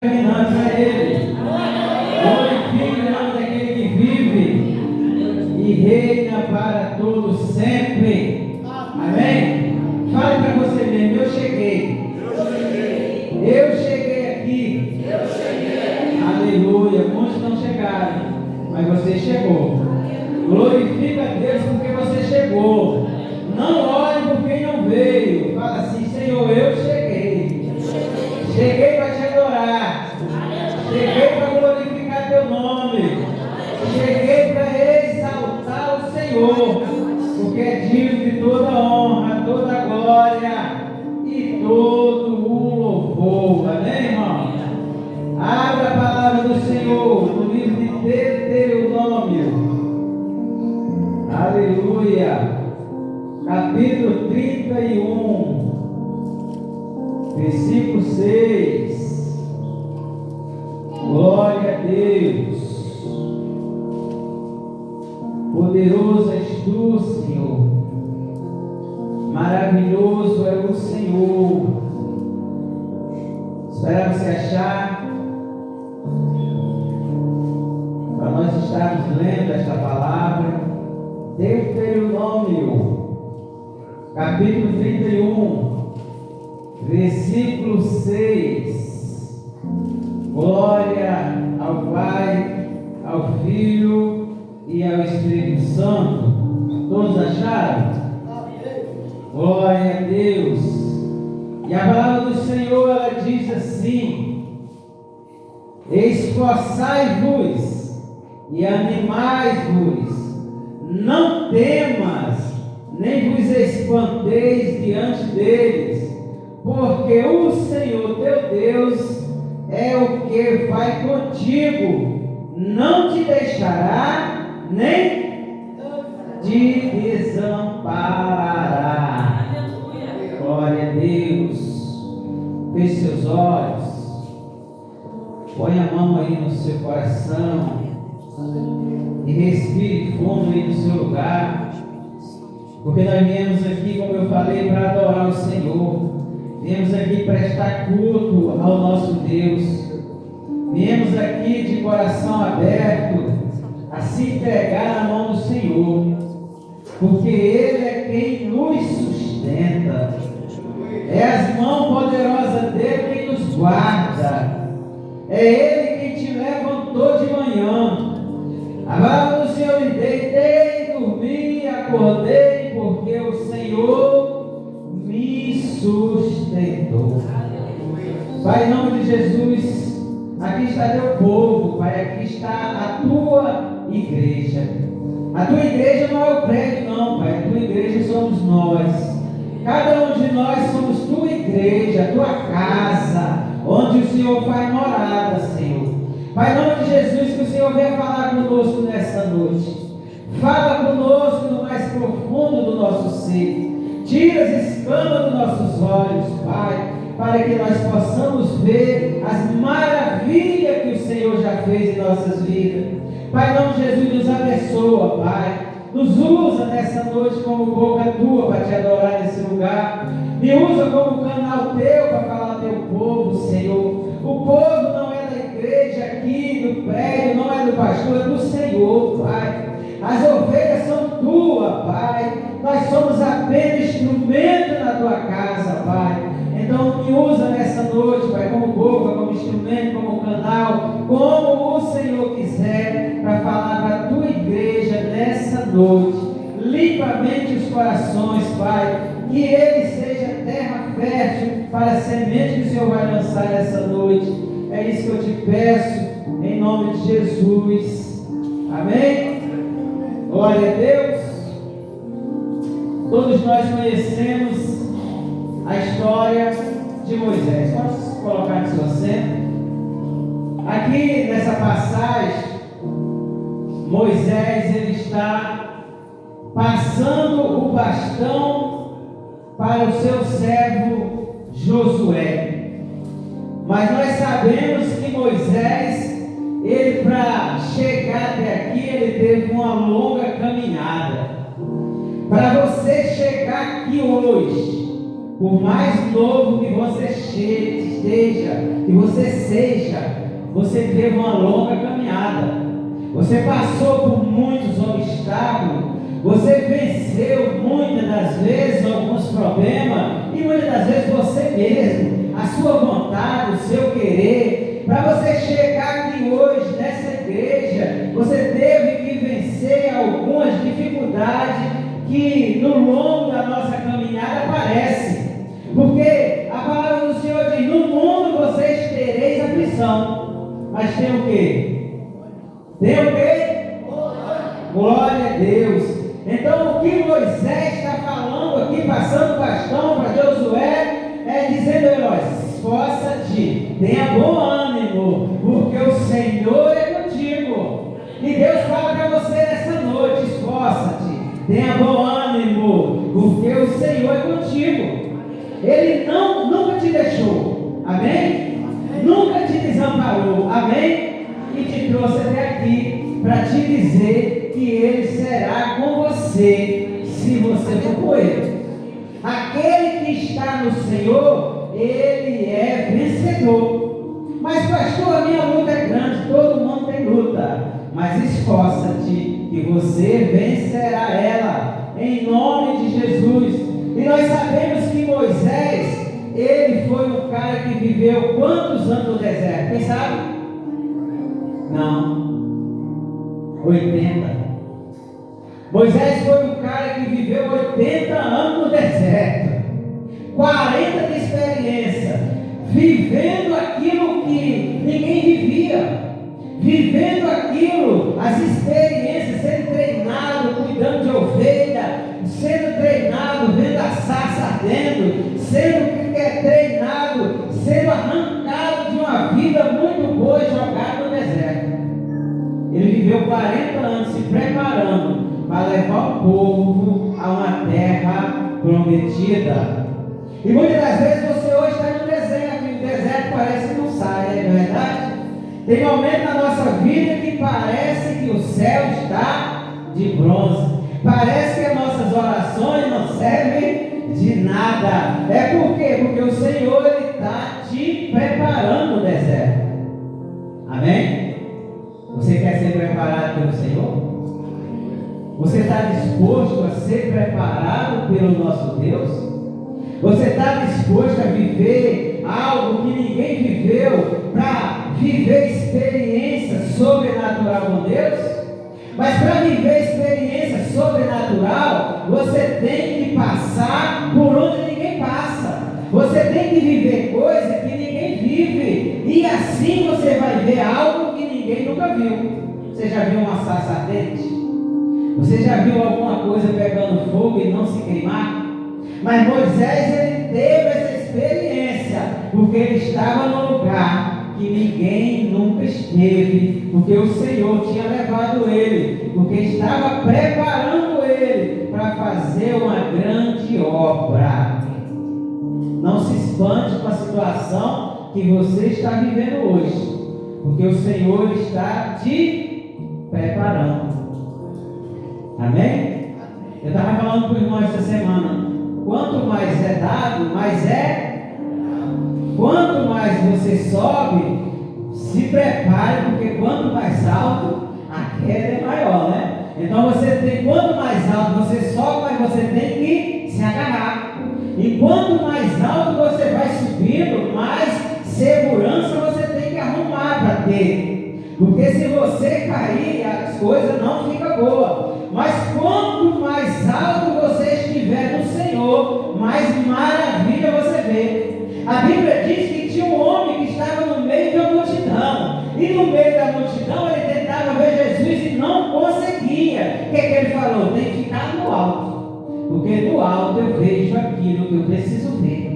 terminante a Ele. Glorifique o nome daquele que vive e reina para todos sempre. Amém? Fale para você mesmo: eu cheguei. Eu cheguei aqui. Aleluia. Muitos não chegaram, mas você chegou. Glorifica a Deus porque você chegou. Não olhe por quem não veio. Fala assim: Senhor, eu cheguei. Cheguei para te adorar. Cheguei para glorificar teu nome. Cheguei para exaltar o Senhor, porque é digno de toda honra, toda glória e todo o louvor. Amém, irmão? Abra a palavra do Senhor no livro de Deuteronômio. Aleluia. Capítulo 31, versículo 6. Glória a Deus. Poderoso és tu, Senhor. Maravilhoso é o Senhor. Esperamos se achar, para nós estarmos lendo esta palavra. Deuteronômio, capítulo 31, versículo 6. Glória ao Pai, ao Filho e ao Espírito Santo. Todos acharam? Glória a Deus. E a palavra do Senhor, ela diz assim: esforçai-vos e animai-vos, não temas, nem vos espanteis diante deles, porque o Senhor teu Deus é o que vai contigo, não te deixará, nem te desamparará. Glória a Deus. Feche seus olhos, põe a mão aí no seu coração e respire fundo aí no seu lugar, porque nós viemos aqui, como eu falei, para adorar o Senhor. Viemos aqui prestar culto ao nosso Deus. Viemos aqui de coração aberto a se entregar na mão do Senhor, porque Ele é quem nos sustenta. É as mãos poderosas dele quem nos guarda. É Ele quem te levantou de manhã. A palavra do Senhor lhe deitei, dormi, acordei, porque o Senhor me sustentou. Pai, em nome de Jesus, aqui está teu povo, Pai, aqui está a tua igreja. A tua igreja não é o prédio, não, Pai, a tua igreja somos nós. Cada um de nós somos tua igreja, tua casa, onde o Senhor faz morada, Senhor. Pai, em nome de Jesus, que o Senhor venha falar conosco nessa noite. Fala conosco no mais profundo do nosso ser. Tira as escamas dos nossos olhos, Pai, para que nós possamos ver as maravilhas que o Senhor já fez em nossas vidas. Pai, em nome de Jesus, nos abençoa, Pai. Nos usa nessa noite como boca tua para te adorar nesse lugar. Me usa como canal teu para falar teu povo, Senhor. O povo não é da igreja aqui, do prédio, não é do pastor, é do Senhor, Pai. As ovelhas são tuas, Pai. Nós somos apenas instrumento na tua casa, Pai. Então me usa nessa noite, Pai, como boca, como instrumento, como canal, como o Senhor quiser, para falar para a tua igreja nessa noite. Limpa a mente e os corações, Pai, que ele seja terra fértil para a semente que o Senhor vai lançar nessa noite. É isso que eu te peço, em nome de Jesus. Amém? Glória a Deus. Todos nós conhecemos a história de Moisés. Pode se colocar no seu assento. Aqui nessa passagem, Moisés ele está passando o bastão para o seu servo Josué. Mas nós sabemos que Moisés, ele para chegar até aqui, ele teve uma longa caminhada. Para você chegar aqui hoje, por mais novo que você esteja, que você seja, você teve uma longa caminhada. Você passou por muitos obstáculos. Você venceu muitas das vezes alguns problemas. E muitas das vezes você mesmo, a sua vontade, o seu querer. Para você chegar aqui hoje nessa igreja, você teve que vencer algumas dificuldades que no longo da nossa caminhada aparecem. Porque a palavra do Senhor diz: no mundo vocês tereis aflição. Mas tem o quê? Tem o quê? Glória a Deus. Então o que Moisés está falando aqui, passando o bastão para Josué, é dizendo: herói, esforça-te, tenha bom ânimo, porque o Senhor é contigo. E Deus fala para você nessa noite: esforça-te, tenha bom ânimo, porque o Senhor é contigo. Ele nunca te deixou, amém? Nunca te desamparou, amém? E te trouxe até aqui para te dizer que Ele será com você, se você for com Ele. Aquele que está no Senhor, Ele é vencedor. Mas pastor, a minha luta é grande, todo mundo tem luta. Mas esforça-te que você vencerá ela, em nome de Jesus. E nós sabemos que Moisés, ele foi um cara que viveu quantos anos no deserto? Quem sabe? Não. 80. Moisés foi um cara que viveu 80 anos no deserto. 40 de experiência. Vivendo aquilo que ninguém vivia. Vivendo aquilo, as experiências, sendo treinado, cuidando de ovelha, sendo treinado, vendo a sarça ardendo, sendo treinado, sendo arrancado de uma vida muito boa e jogado no deserto. Ele viveu 40 anos se preparando para levar o povo a uma terra prometida. E muitas das vezes você hoje está no deserto, e o deserto parece que não sai, é verdade? Tem momentos na nossa vida que parece que o céu está de bronze. Parece que as nossas orações não servem de nada. É por quê? Porque o Senhor está te preparando no deserto. Amém? Você quer ser preparado pelo Senhor? Você está disposto a ser preparado pelo nosso Deus? Você está disposto a viver algo que ninguém viveu, para viver experiência sobrenatural com Deus? Mas para viver experiência sobrenatural, você tem que passar por onde ninguém passa. Você tem que viver coisa que ninguém vive. E assim você vai ver algo que ninguém nunca viu. Você já viu uma sarça ardente? Você já viu alguma coisa pegando fogo e não se queimar? Mas Moisés, ele teve essa experiência, porque ele estava no lugar que ninguém nunca esteve, porque o Senhor tinha levado ele, porque estava preparando ele para fazer uma grande obra. Não se espante com a situação que você está vivendo hoje, porque o Senhor está te preparando. Amém? Eu estava falando para o irmão essa semana: quanto mais é dado, mais é. Quanto mais você sobe, se prepare, porque quanto mais alto, a queda é maior, né? Então você tem, quanto mais alto você sobe, mais você tem que se agarrar. E quanto mais alto você vai subindo, mais segurança você tem que arrumar para ter. Porque se você cair, as coisas não ficam boas. Mas quanto mais alto você estiver no Senhor, mais maravilha você vê. A Bíblia diz que tinha um homem que estava no meio da multidão. E no meio da multidão ele tentava ver Jesus e não conseguia. O que ele falou? Tem que ficar no alto. Porque do alto eu vejo aquilo que eu preciso ver.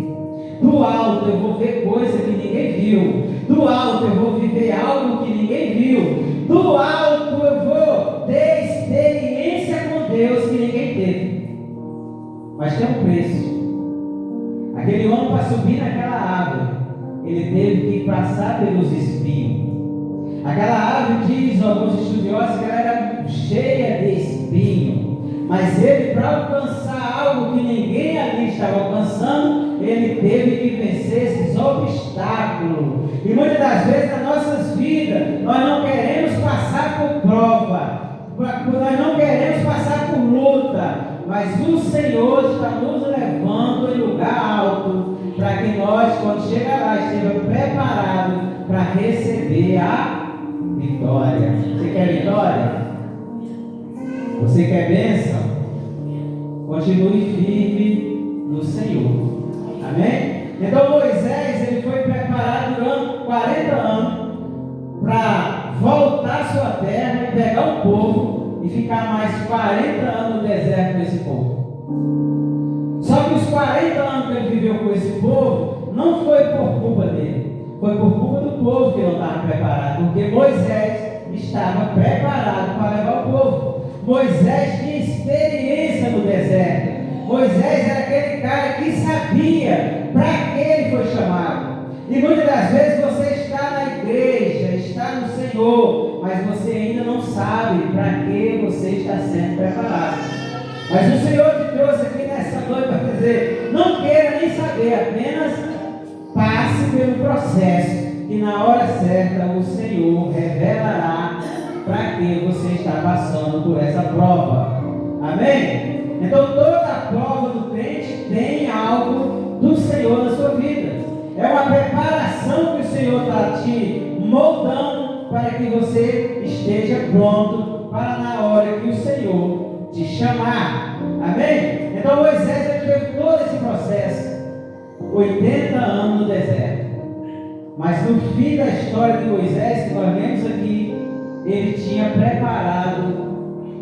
Do alto eu vou ver coisa que ninguém viu. Do alto eu vou viver algo que ninguém viu. Do alto eu vou ter experiência com Deus que ninguém teve. Mas tem um preço. Aquele homem, para subir naquela árvore, ele teve que passar pelos espinhos. Aquela árvore, diz alguns estudiosos, que ela era cheia de espinhos. Mas ele, para alcançar algo que ninguém ali estava alcançando, ele teve que vencer esses obstáculos. E muitas das vezes nas nossas vidas, nós não queremos passar por prova, nós não queremos passar por luta, mas o Senhor está nos levando em lugar alto, para que nós, quando chegar lá, estejamos preparados para receber a vitória. Você quer vitória? Você quer bênção? Continue firme no Senhor. Amém? Então Moisés, ele foi preparado durante 40 anos para voltar à sua terra e pegar o povo e ficar mais 40 anos no deserto com esse povo. Só que os 40 anos que ele viveu com esse povo não foi por culpa dele, foi por culpa do povo que ele não estava preparado, porque Moisés estava preparado para levar o povo. Moisés tinha experiência no deserto. Moisés era aquele cara que sabia para que ele foi chamado. E muitas das vezes você está na igreja, está no Senhor, mas você ainda não sabe para que você está sendo preparado. Mas o Senhor te trouxe aqui nessa noite para dizer: não queira nem saber, apenas passe pelo processo, que na hora certa o Senhor revelará para que você está passando por essa prova. Amém? Então toda a prova do crente tem algo do Senhor na sua vida. É uma preparação que o Senhor está te moldando para que você esteja pronto para na hora que o Senhor te chamar. Amém? Então Moisés teve todo esse processo, 80 anos no deserto. Mas no fim da história de Moisés, que nós vemos aqui, ele tinha preparado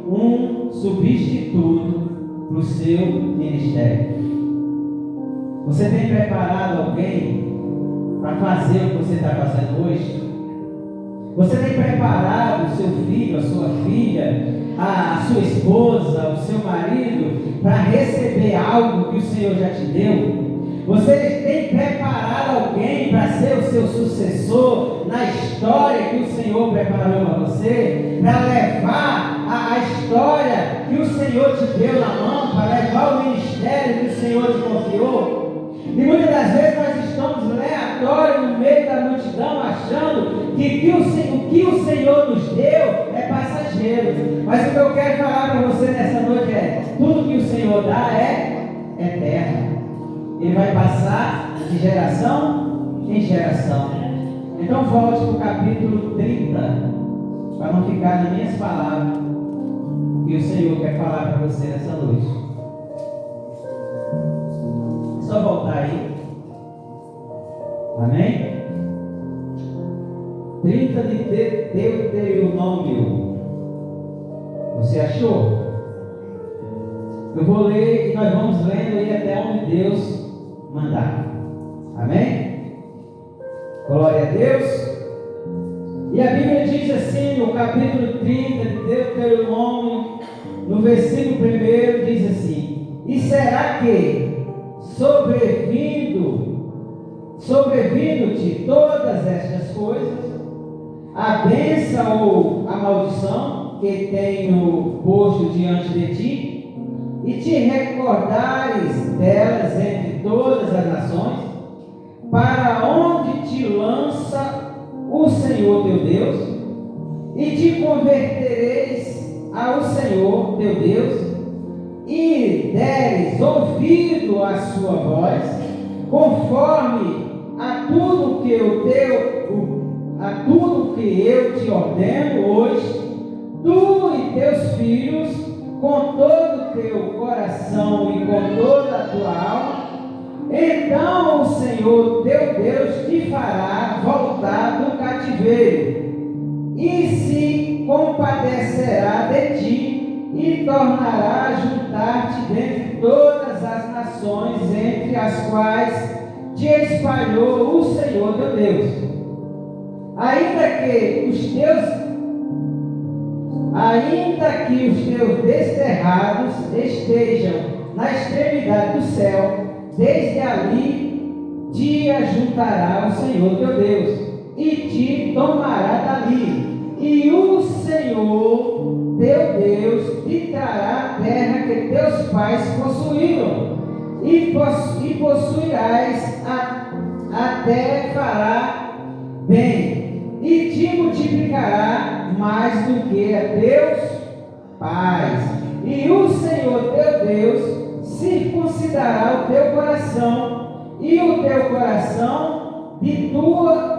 um substituto para o seu ministério. Você tem preparado alguém para fazer o que você está fazendo hoje? Você tem preparado o seu filho, a sua filha, a sua esposa, o seu marido para receber algo que o Senhor já te deu? Você tem preparado alguém para ser o seu sucessor na história que o Senhor preparou para você? Para levar a história que o Senhor te deu na mão, para levar o ministério que o Senhor te confiou? E muitas das vezes nós estamos aleatórios no meio da multidão, achando que o que o Senhor nos deu é passageiro. Mas o que eu quero falar para você nessa noite é: tudo que o Senhor dá é eterno. Ele vai passar de geração em geração. Então volte para o capítulo 30, para não ficar nas minhas palavras, o que o Senhor quer falar para você nessa noite. É só voltar aí. Amém? 30 de Deuteronômio. Você achou? Eu vou ler e nós vamos lendo aí até onde Deus mandar. Amém? Glória a Deus. E a Bíblia diz assim, no capítulo 30 de Deuteronômio, no versículo 1, diz assim: e será que sobrevindo-te todas estas coisas, a bênção ou a maldição que tenho posto diante de ti, e te recordares delas entre todas as nações, para onde te lança o Senhor teu Deus, e te convertereis ao Senhor teu Deus, e deres ouvido à sua voz, conforme a tudo que eu te ordeno hoje, tu e teus filhos, com todo o teu coração e com toda a tua alma, então o Senhor teu Deus te fará voltar do cativeiro, e se compadecerá de ti, e tornará a juntar-te dentre todas as nações entre as quais te espalhou o Senhor teu Deus. Ainda que os teus desterrados estejam na extremidade do céu, desde ali te ajuntará o Senhor teu Deus, e te tomará dali, e o Senhor teu Deus te trará a terra que teus pais possuíram, e possuirás até fará bem, e te multiplicará mais do que a teus pais. E o Senhor teu Deus circuncidará o teu coração, e o teu coração de tua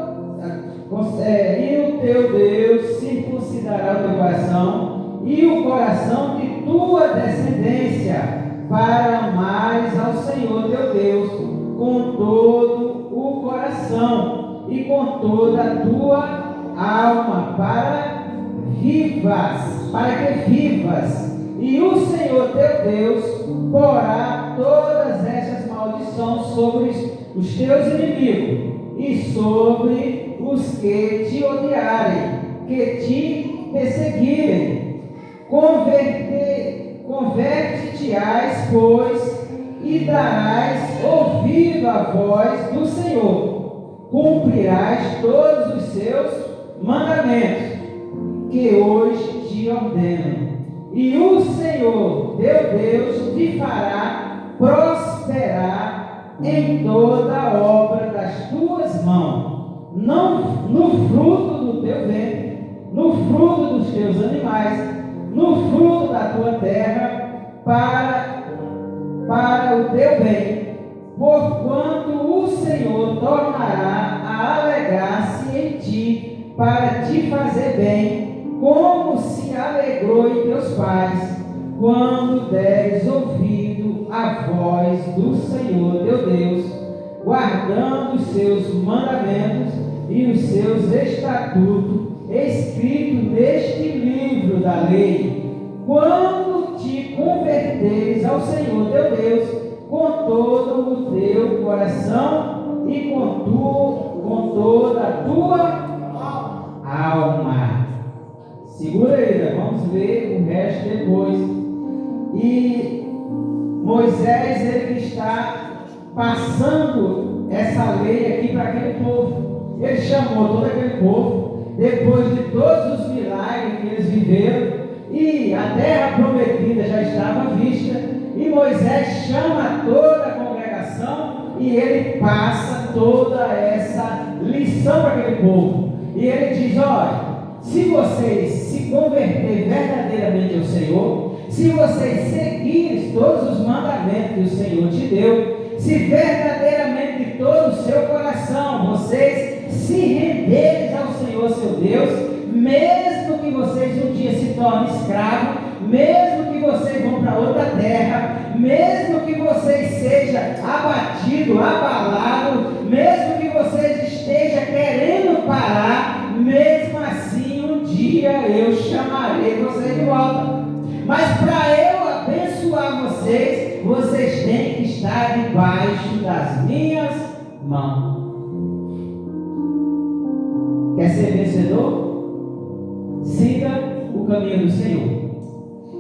e o teu Deus circuncidará o teu coração e o coração de tua descendência, para amares ao Senhor teu Deus com todo o coração e com toda a tua alma, para que vivas. E o Senhor teu Deus porá todas estas maldições sobre os teus inimigos e sobre os que te odiarem, que te perseguirem. Converte-te-ás, pois, e darás ouvido à voz do Senhor. Cumprirás todos os seus mandamentos, que hoje te ordeno. E o Senhor, teu Deus, te fará prosperar em toda a obra das tuas mãos, não no fruto do teu ventre, no fruto dos teus animais, no fruto da tua terra, para o teu bem, porquanto o Senhor tornará a alegrar-se em ti, para te fazer bem, como se alegrou em teus pais, quando deres ouvido a voz do Senhor teu Deus, guardando os seus mandamentos e os seus estatutos, escritos neste livro da lei, quando te converteres ao Senhor teu Deus com todo o teu coração e com toda a tua alma. Segura aí, vamos ver o resto depois. E Moisés, ele está passando essa lei aqui para aquele povo. Ele chamou todo aquele povo, depois de todos os milagres que eles viveram, e a terra prometida já estava à vista, e Moisés chama toda a congregação e ele passa toda essa lição para aquele povo. E ele diz: olha, se vocês se converterem verdadeiramente ao Senhor, se vocês seguirem todos os mandamentos que o Senhor te deu, se verdadeiramente de todo o seu coração vocês se renderem ao Senhor seu Deus, mesmo que vocês um dia se tornem escravos, mesmo que vocês vão para outra terra, mesmo que vocês sejam abatidos, abalados, mesmo que vocês estejam querendo parar, mesmo assim um dia eu chamarei vocês de volta. Mas para eu abençoar vocês, vocês têm que estar debaixo das minhas mãos. Quer ser vencedor? Siga o caminho do Senhor.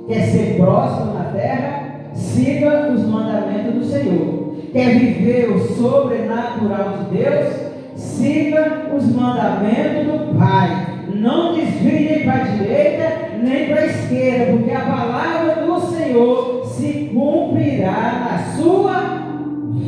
Quer ser próspero na terra? Siga os mandamentos do Senhor. Quer viver o sobrenatural de Deus? Siga os mandamentos do Pai. Não desvie nem para a direita nem para a esquerda, porque a palavra do Senhor se cumprirá na sua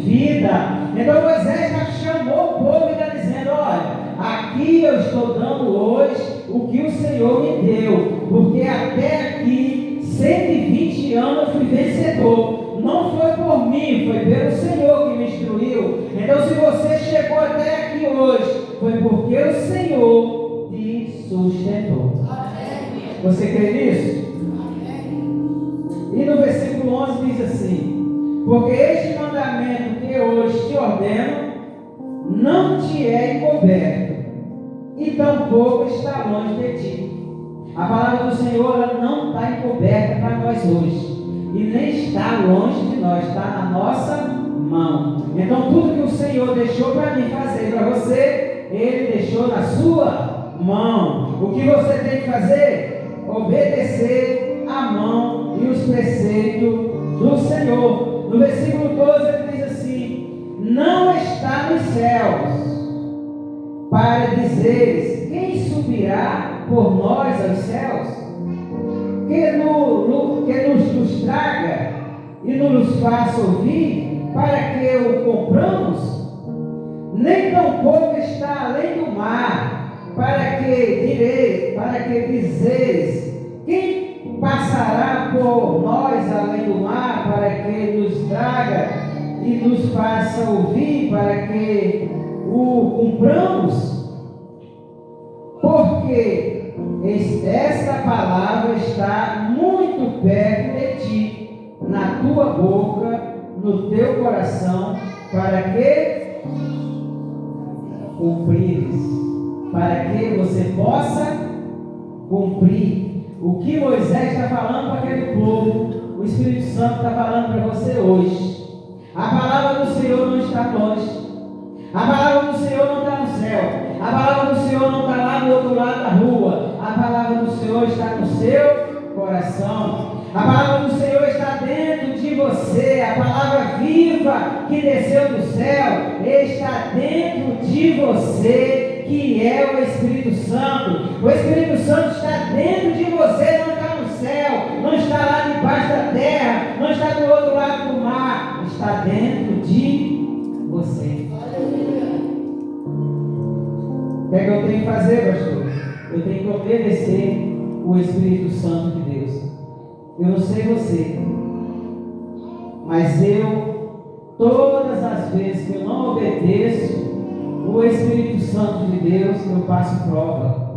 vida. Então Moisés já chamou o povo e está dizendo: olha, aqui eu estou dando hoje o que o Senhor me deu, porque até aqui 120 anos eu fui vencedor. Não foi por mim, foi pelo Senhor que me instruiu. Então se você chegou até aqui hoje, foi porque o Senhor te sustentou. Você crê nisso? E no versículo 11 diz assim: porque este mandamento que hoje te ordeno não te é encoberto, e tampouco está longe de ti. A palavra do Senhor, ela não está encoberta para nós hoje, e nem está longe de nós, está na nossa mão. Então tudo que o Senhor deixou para mim fazer para você, Ele deixou na sua mão. O que você tem que fazer? Obedecer a mão e os preceitos do Senhor. No versículo 12 ele diz assim: não está nos céus para dizeres: quem subirá por nós aos céus? Que nos traga e nos faça ouvir. para que o compramos? Nem tampouco está além do mar, para que dizeres, quem passará por nós além do mar, para que nos traga e nos faça ouvir, para que o cumpramos? Porque esta palavra está muito perto de ti, na tua boca, no teu coração, para que cumprires, para que você possa cumprir o que Moisés está falando para aquele povo. O Espírito Santo está falando para você hoje. A palavra do Senhor não está longe, a palavra do Senhor não está no céu, a palavra do Senhor não está lá do outro lado da rua, a palavra do Senhor está no seu coração, a palavra do Senhor está dentro de você, a palavra viva que desceu do céu está dentro de você, que é o Espírito Santo. O Espírito Santo está dentro de você, não está no céu, não está lá debaixo da terra, não está do outro lado do mar, está dentro de você. O que é que eu tenho que fazer, pastor? Eu tenho que obedecer o Espírito Santo de Deus. Eu não sei você, mas todas as vezes que eu não obedeço o Espírito Santo de Deus, eu passo prova.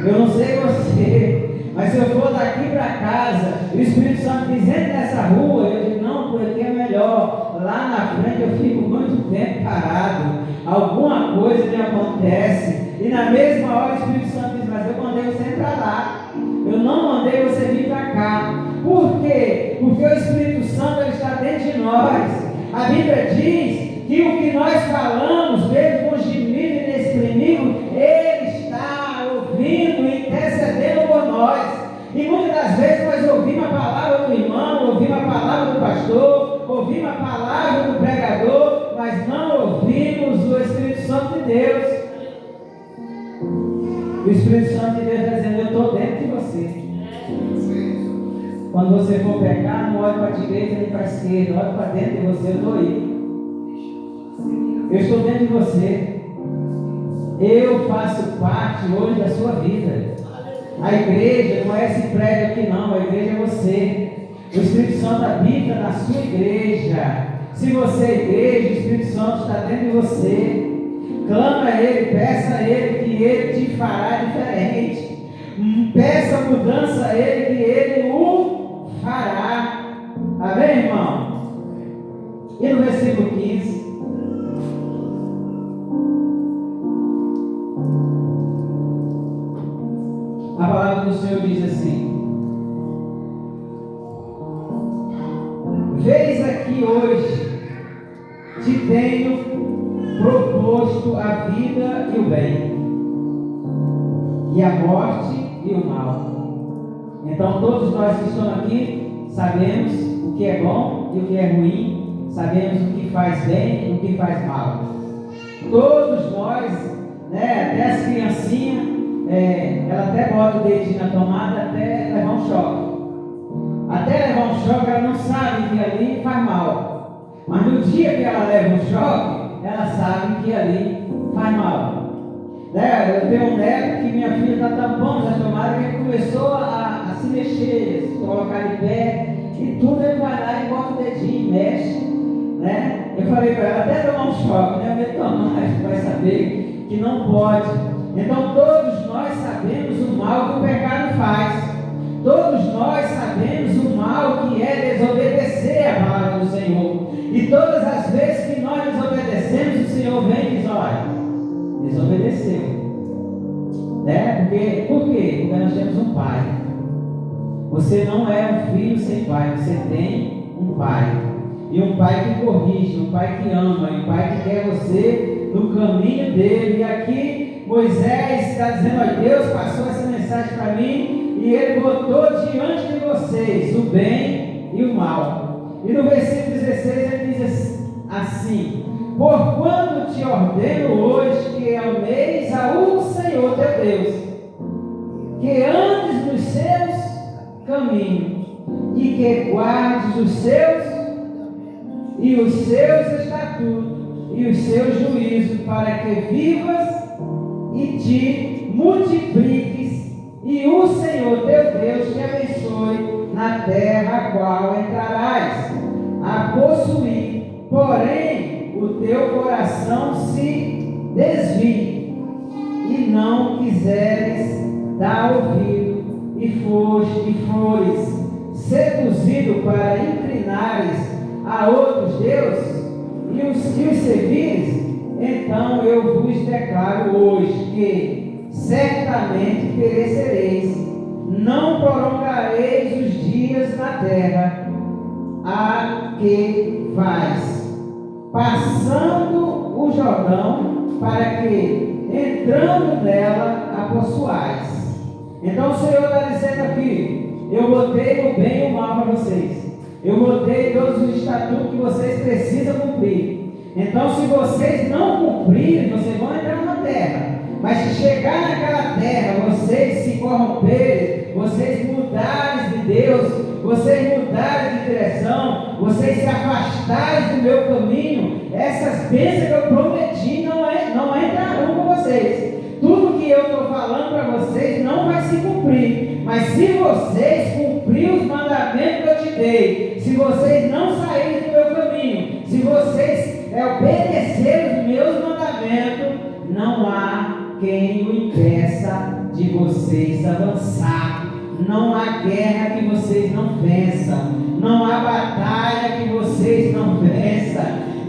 Eu não sei você, mas se eu for daqui para casa, o Espírito Santo dizendo nessa rua, eu digo, não, por aqui é melhor. Lá na frente eu fico muito tempo parado, alguma coisa me acontece, e na mesma hora o Espírito Santo diz, mas eu mandei você para lá, eu não mandei você vir para cá. Por quê? Porque o Espírito Santo ele está dentro de nós. A Bíblia diz que o que nós falamos, mesmo com gemido e inexprimível, Ele está ouvindo e intercedendo por nós. E muitas das vezes nós ouvimos a palavra do irmão, ouvimos a palavra do pastor, ouvimos a palavra do pregador, mas não ouvimos o Espírito Santo de Deus. O Espírito Santo de Deus está dizendo, eu estou dentro de você. Quando você for pecar, não olhe para a direita nem para a esquerda, olhe para dentro de você, eu estou aí. Eu estou dentro de você. Eu faço parte hoje da sua vida. A igreja não é esse prédio aqui não, a igreja é você. O Espírito Santo habita na sua igreja. Se você é igreja, o Espírito Santo está dentro de você. Clama a Ele, peça a Ele que Ele te fará diferente. Peça mudança a Ele que Ele o fará. Amém, irmão? E no versículo 15. A palavra do Senhor diz assim: Vês aqui hoje, te tenho proposto a vida e o bem, e a morte e o mal. Então todos nós que estamos aqui sabemos o que é bom e o que é ruim, sabemos o que faz bem e o que faz mal. Todos nós, até as criancinhas, ela até bota o dedinho na tomada até levar um choque. Até levar um choque, ela não sabe que ali faz mal. Mas no dia que ela leva um choque, ela sabe que ali faz mal. Eu tenho um neto que minha filha está tampando essa tomada, que ele começou a se mexer, se colocar de pé, e tudo ele vai lá e bota o dedinho e mexe. Eu falei para ela, até tomar um choque, mas tomar, vai saber que não pode. Então todos nós sabemos o mal que o pecado faz. Todos nós sabemos o mal que é desobedecer a palavra do Senhor. E todas as vezes que nós desobedecemos, o Senhor vem e diz, olha, desobedeceu. Por quê? Porque nós temos um pai. Você não é um filho sem pai, você tem um pai. E um pai que corrige, um pai que ama, um pai que quer você no caminho dele. E aqui Moisés está dizendo, olha, Deus passou essa mensagem para mim e Ele botou diante de vocês o bem e o mal. E no versículo 16 ele diz assim: porquanto te ordeno hoje que ameis ao Senhor teu Deus, que andes nos seus caminhos e que guardes os seus. e os seus estatutos e os seus juízos, para que vivas e te multipliques, e o Senhor teu Deus te abençoe na terra a qual entrarás a possuir. Porém, o teu coração se desvie e não quiseres dar ouvido, e fores seduzido para inclinares a outros deuses e os servires, então eu vos declaro hoje que certamente perecereis, não prolongareis os dias na terra a que vais, passando o Jordão, para que, entrando nela, a possuais. Então o Senhor está dizendo aqui: eu botei o bem e o mal para vocês, eu botei todos os estatutos que vocês precisam cumprir. Então, se vocês não cumprirem, vocês vão entrar numa terra. Mas se chegar naquela terra, vocês se corromperem, vocês mudarem de Deus, vocês mudarem de direção, vocês se afastarem do meu caminho, essas bênçãos que eu prometi não entrarão com vocês. Tudo que eu estou falando para vocês não vai se cumprir. Mas se vocês cumprirem os mandamentos que eu te dei, se vocês não saírem do meu caminho, se vocês obedecerem os meus mandamentos, não há quem o impeça de vocês avançar. Não há guerra que vocês não vençam, não há batalha que vocês não vençam,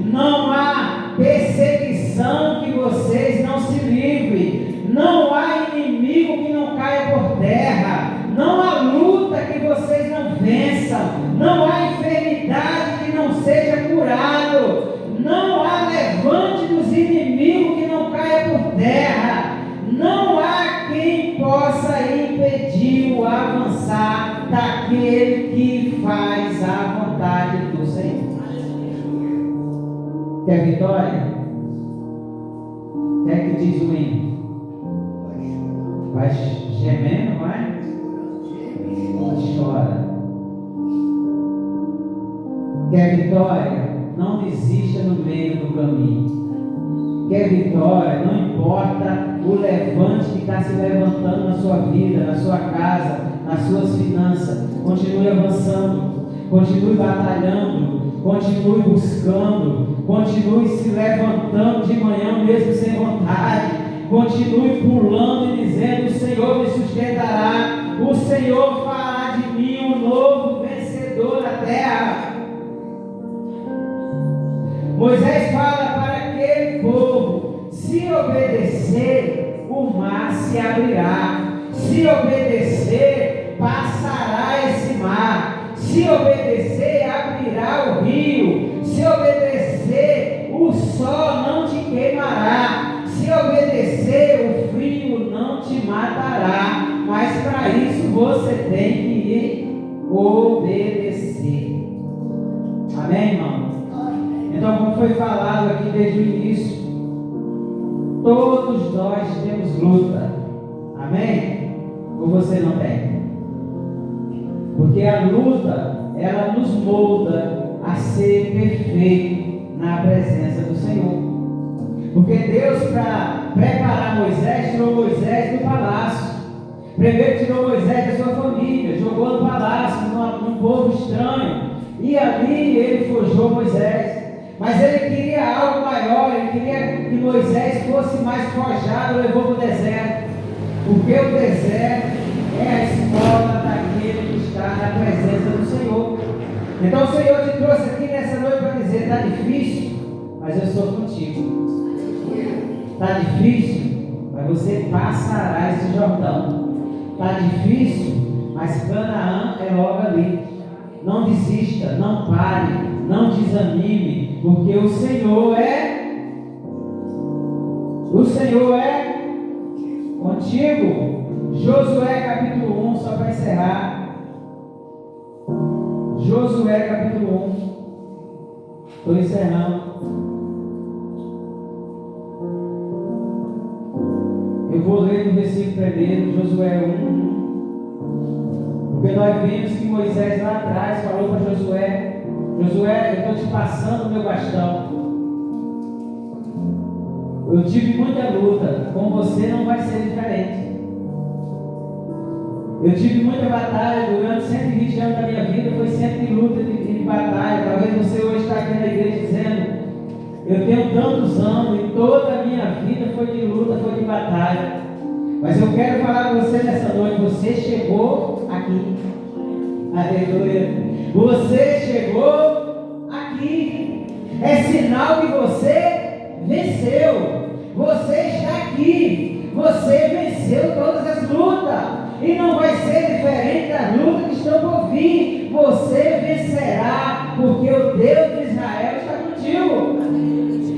não há perseguição que vocês não se livrem, não há inimigo que não caia por terra, não há luta que vocês não vençam, não há enfermidade que não seja curado, não há levante dos inimigos que não caia por terra, não há quem possa impedir o avançar daquele que faz a vontade do Senhor. Quer vitória? Quer que diz o hino? Vai gemendo, vai? Chora. Quer vitória? Não desista no meio do caminho. Quer vitória? Não importa o levante que está se levantando na sua vida, na sua casa, nas suas finanças. Continue avançando, continue batalhando, continue buscando, continue se levantando de manhã mesmo sem vontade, continue pulando e dizendo: o Senhor me sustentará, o Senhor fará de mim um novo vencedor na terra. Moisés fala para aquele povo: se obedecer, o mar se abrirá, se obedecer, passará esse mar, se obedecer, abrirá o rio, se obedecer, o sol não te queimará, se obedecer, o frio não te matará. Mas para isso você tem que obedecer. Amém, irmão? Então, como foi falado aqui desde o início, todos nós temos luta. Amém? Ou você não tem? Porque a luta, ela nos molda a ser perfeito na presença do Senhor. Porque Deus, para preparar Moisés, tirou Moisés do palácio. Primeiro tirou Moisés da sua família, jogou no palácio, num povo estranho. E ali ele forjou Moisés. Mas ele queria algo maior, ele queria que Moisés fosse mais forjado, levou para o deserto. Porque o deserto é a escola daquele que está na presença do Senhor. Então o Senhor te trouxe aqui nessa noite para dizer: está difícil, mas eu estou contigo. Está difícil, mas você passará esse Jordão. Está difícil, mas Canaã é logo ali. Não desista, não pare, não desanime, porque o Senhor é contigo. Josué capítulo 1, só para encerrar. Josué capítulo 1. Estou encerrando. Eu vou ler no versículo primeiro, Josué 1. Porque nós vimos que Moisés lá atrás falou para Josué Josué, eu estou te passando o meu bastão. Eu tive muita luta, com você não vai ser diferente. Eu tive muita batalha durante 120 anos da minha vida, foi sempre de luta e de batalha. Talvez você hoje está aqui na igreja dizendo: eu tenho tantos anos e toda a minha vida foi de luta, foi de batalha. Mas eu quero falar com você nessa noite: você chegou aqui. Aleluia. Você chegou aqui. É sinal que você venceu. Você está aqui. Você venceu todas as lutas. E não vai ser diferente das lutas que estão por vir. Você vencerá, porque o Deus de Israel está contigo.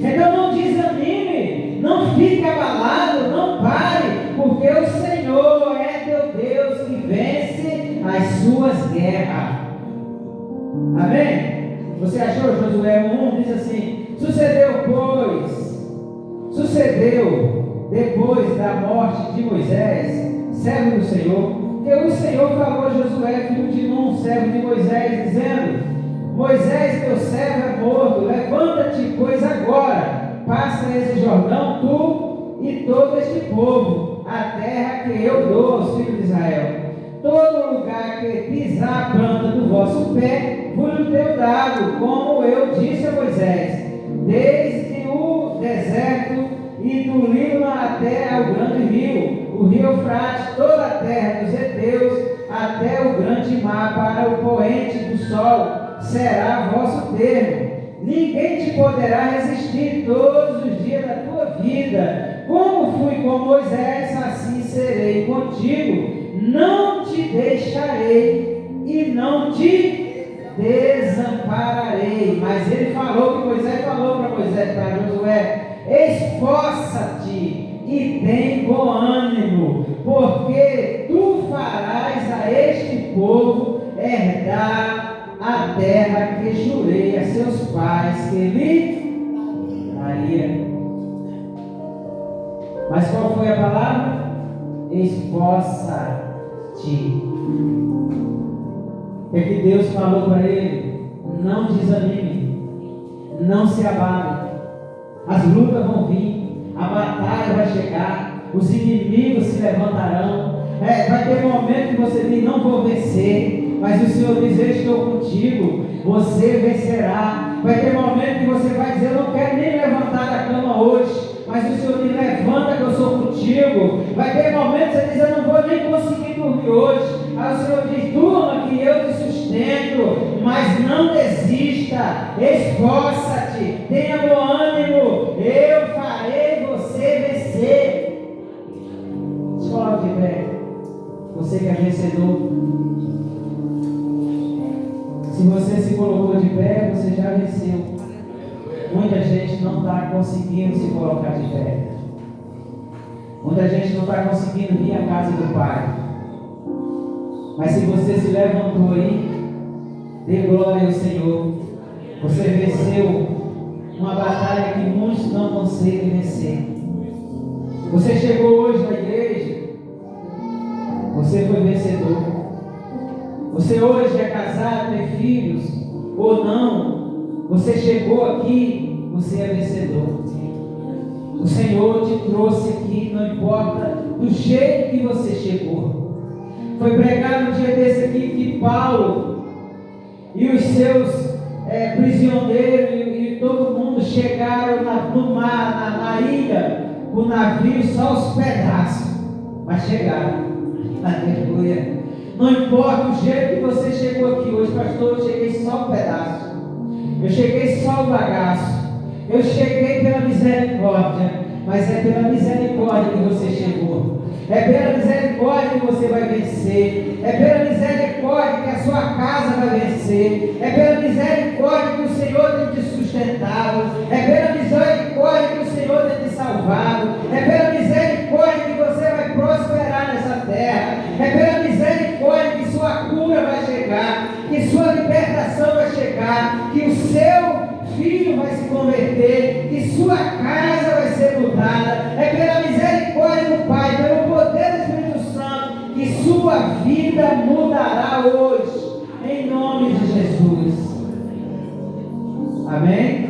Então não desanime, não fique abalado, não pare, porque o Senhor é teu Deus que vence as suas guerras. Amém? Você achou? Josué 1 diz assim: sucedeu depois da morte de Moisés, servo do Senhor, que o Senhor falou a Josué, filho de Nun, servo de Moisés, dizendo: Moisés, teu servo é morto, levanta-te, pois agora passa esse Jordão, tu e todo este povo, a terra que eu dou aos filhos de Israel. Todo lugar que pisar a planta do vosso pé, vos tenho dado, como eu disse a Moisés, desde o deserto e do Líbano até ao grande rio, o rio Eufrates, toda a terra dos heteus, até o grande mar, para o poente do sol, será vosso termo. Ninguém te poderá resistir todos os dias da tua vida. Como fui com Moisés, assim serei contigo. Não te deixarei e não te desampararei. Mas ele falou, que Moisés falou para Josué: esforça-te e tem bom ânimo, porque tu farás a este povo herdar a terra que jurei a seus pais que lhe daria. Mas qual foi a palavra? Esforça-te. É que Deus falou para ele: não desanime, não se abale. As lutas vão vir, a batalha vai chegar, os inimigos se levantarão. Vai ter momento que você diz: não vou vencer, mas o Senhor diz: eu estou contigo, você vencerá. Vai ter momento que você vai dizer: eu não quero nem levantar da cama hoje, mas o Senhor diz: levanta que eu sou contigo. Vai ter momento que você diz: eu não vou nem conseguir dormir hoje, aí o Senhor diz: durma que eu te sustento. Mas não desista, esforça-te, tenha bom ânimo, eu farei você vencer. Se coloque de pé, você que é vencedor. Se você se colocou de pé, você já venceu. Muita gente não está conseguindo se colocar de pé. Muita gente não está conseguindo vir à casa do Pai. Mas se você se levantou aí, dê glória ao Senhor. Você venceu uma batalha que muitos não conseguem vencer. Você chegou hoje na igreja, você foi vencedor. Você hoje é casado, tem filhos ou não, você chegou aqui, você é vencedor. O Senhor te trouxe aqui, não importa do jeito que você chegou. Foi pregado um dia desse aqui que Paulo e os seus prisioneiros e todo mundo chegaram no mar, na ilha, com o navio só os pedaços, mas chegaram. Aleluia. Não importa o jeito que você chegou aqui hoje, pastor, eu cheguei só um pedaço, eu cheguei só o bagaço, eu cheguei pela misericórdia, mas é pela misericórdia que você chegou. É pela misericórdia que você vai vencer. É pela misericórdia que a sua casa vai vencer. É pela misericórdia que o Senhor tem te sustentado. É pela misericórdia que o Senhor tem te salvado. É pela misericórdia que você vai prosperar nessa terra. É pela misericórdia que sua cura vai chegar, que sua libertação vai chegar, que o seu filho vai se converter, que sua casa vai ser mudada. É pela misericórdia do Pai, pelo poder do Espírito Santo, que sua vida mudará hoje, em nome de Jesus. Amém?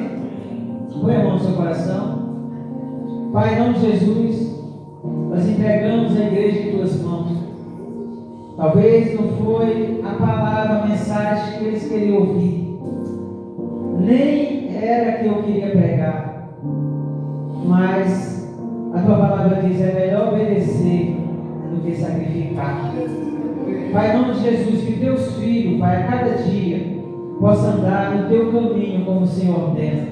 Põe a mão no seu coração. Pai, em nome de Jesus, nós entregamos a igreja em tuas mãos. Talvez não foi a palavra, a mensagem que eles queriam ouvir, nem era que eu queria pregar, mas a tua palavra diz: é melhor obedecer do que sacrificar. Pai, em nome de Jesus, que teus filhos, Pai, a cada dia possa andar no teu caminho como o Senhor ordena,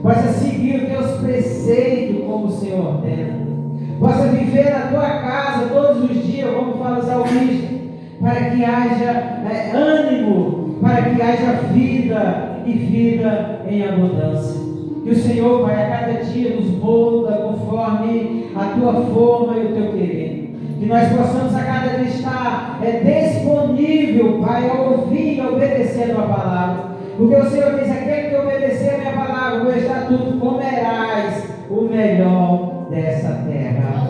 possa seguir os teus preceitos como o Senhor ordena, possa viver na tua casa todos os dias, como fala o salmista, para que haja ânimo, para que haja vida e vida em abundância. Que o Senhor, Pai, a cada dia nos molda conforme a tua forma e o teu querer. Que nós possamos a cada dia estar disponível, Pai, a ouvir e a obedecer a tua palavra. Porque o Senhor diz: aquele que obedecer a minha palavra, o meu estatuto, comerás o melhor dessa terra.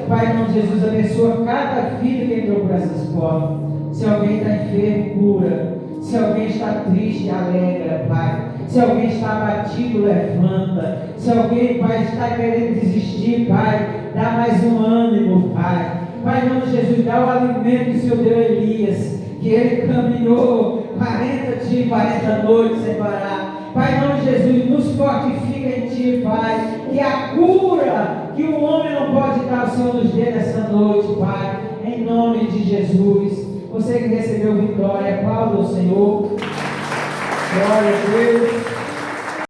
Pai, em nome de Jesus, abençoa cada filho que entrou por essas portas. Se alguém está enfermo, cura. Se alguém está triste, alegra, Pai. Se alguém está abatido, levanta. Se alguém, Pai, está querendo desistir, Pai, dá mais um ânimo, Pai. Pai, em nome de Jesus, dá o alimento que o Senhor deu a Elias, que ele caminhou 40 dias, 40 noites sem parar. Pai, em nome de Jesus, nos fortifica em Ti, Pai, que a cura que o homem não pode dar, o Senhor nos dê nessa noite, Pai, em nome de Jesus. Você que recebeu vitória, aplauda o Senhor. Glória a Deus.